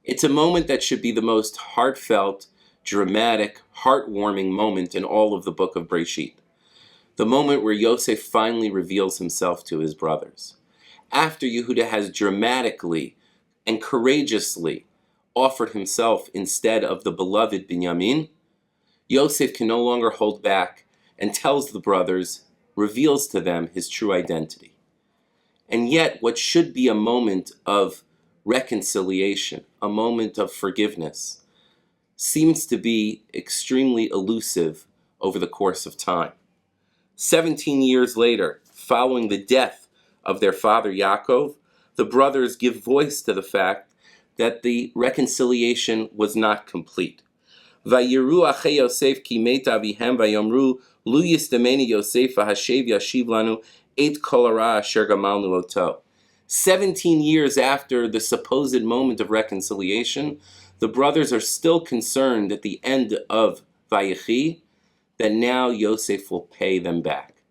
It's a moment that should be the most heartfelt, dramatic, heartwarming moment in all of the book of Breshit. The moment where Yosef finally reveals himself to his brothers. After Yehuda has dramatically and courageously offered himself instead of the beloved Binyamin, Yosef can no longer hold back and tells the brothers, reveals to them his true identity. And yet, what should be a moment of reconciliation, a moment of forgiveness, seems to be extremely elusive over the course of time. 17 years later, following the death of their father Yaakov, the brothers give voice to the fact that the reconciliation was not complete. Vayiru achei Yosef ki meta avihem vayomru lu yistameni Yosef v'hashev yashiv lanu et kol hara asher gamalnu oto. 17 years after the supposed moment of reconciliation, the brothers are still concerned at the end of Vayechi that now Yosef will pay them back,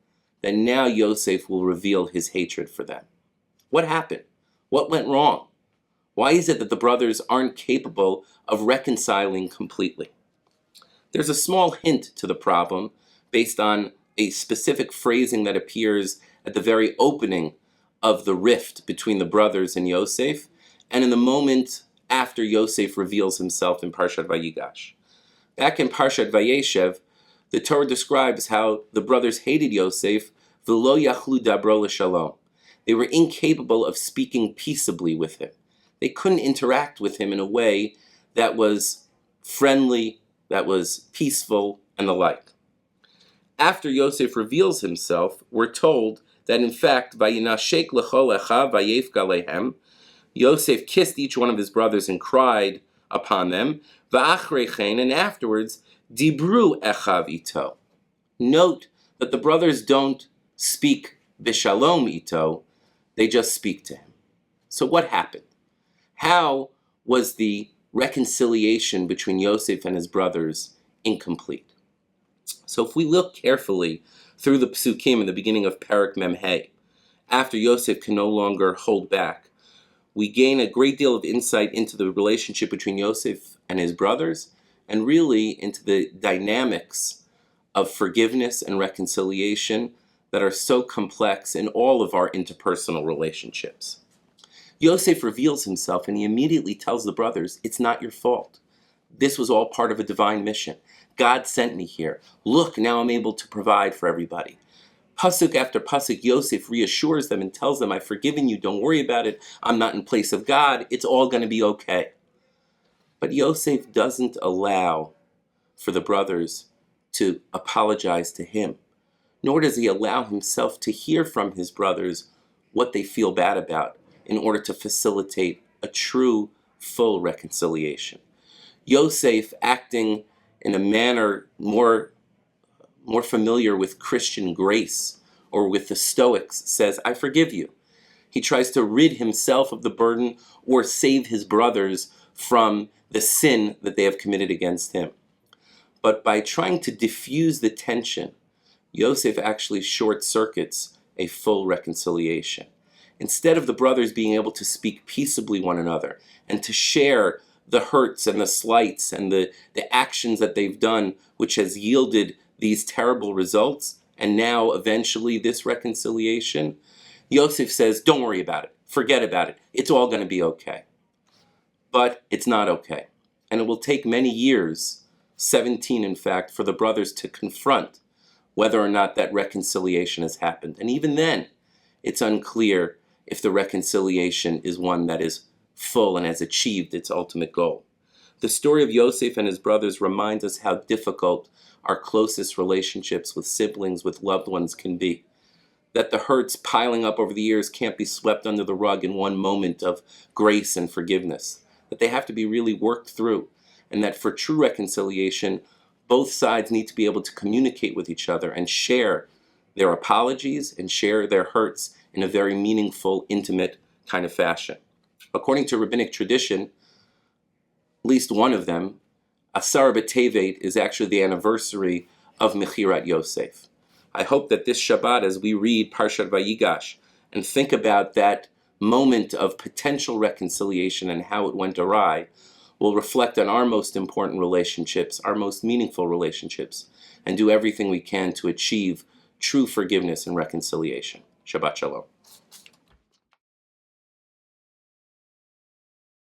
that now Yosef will reveal his hatred for them. What happened? What went wrong? Why is it that the brothers aren't capable of reconciling completely? There's a small hint to the problem based on a specific phrasing that appears at the very opening of the rift between the brothers and Yosef, and in the moment after Yosef reveals himself in Parshat Vigash. Back in Parshat Vayeshev, the Torah describes how the brothers hated Yosef, v'lo yachlu dabro l'shalom. They were incapable of speaking peaceably with him. They couldn't interact with him in a way that was friendly, that was peaceful, and the like. After Yosef reveals himself, we're told that in fact, vayinashek l'chol echav vayefka lehem, Yosef kissed each one of his brothers and cried upon them, va'achrei chen, and afterwards, dibru echav ito. Note that the brothers don't speak bishalom ito, they just speak to him. So what happened? How was the reconciliation between Yosef and his brothers incomplete? So if we look carefully through the psukim in the beginning of Parak Mem Hey, after Yosef can no longer hold back, we gain a great deal of insight into the relationship between Yosef and his brothers, and really into the dynamics of forgiveness and reconciliation that are so complex in all of our interpersonal relationships. Yosef reveals himself and he immediately tells the brothers, it's not your fault. This was all part of a divine mission. God sent me here. Look, now I'm able to provide for everybody. Pasuk after pasuk, Yosef reassures them and tells them, I've forgiven you, don't worry about it. I'm not in place of God. It's all going to be okay. But Yosef doesn't allow for the brothers to apologize to him, nor does he allow himself to hear from his brothers what they feel bad about in order to facilitate a true, full reconciliation. Yosef, acting in a manner more familiar with Christian grace or with the Stoics, says, I forgive you. He tries to rid himself of the burden or save his brothers from the sin that they have committed against him. But by trying to diffuse the tension, Yosef actually short-circuits a full reconciliation. Instead of the brothers being able to speak peaceably one another and to share the hurts and the slights and the actions that they've done, which has yielded these terrible results, and now eventually this reconciliation, Yosef says, don't worry about it, forget about it, it's all going to be okay. But it's not okay. And it will take many years, 17 in fact, for the brothers to confront whether or not that reconciliation has happened. And even then, it's unclear if the reconciliation is one that is full and has achieved its ultimate goal. The story of Yosef and his brothers reminds us how difficult our closest relationships with siblings, with loved ones can be. That the hurts piling up over the years can't be swept under the rug in one moment of grace and forgiveness. That they have to be really worked through. And that for true reconciliation, both sides need to be able to communicate with each other and share their apologies and share their hurts in a very meaningful, intimate kind of fashion. According to rabbinic tradition, at least one of them, SAR HS is actually the anniversary of Mechirat Yosef. I hope that this Shabbat, as we read Parshat Vigash and think about that moment of potential reconciliation and how it went awry will reflect on our most important relationships, our most meaningful relationships, and do everything we can to achieve true forgiveness and reconciliation. Shabbat Shalom.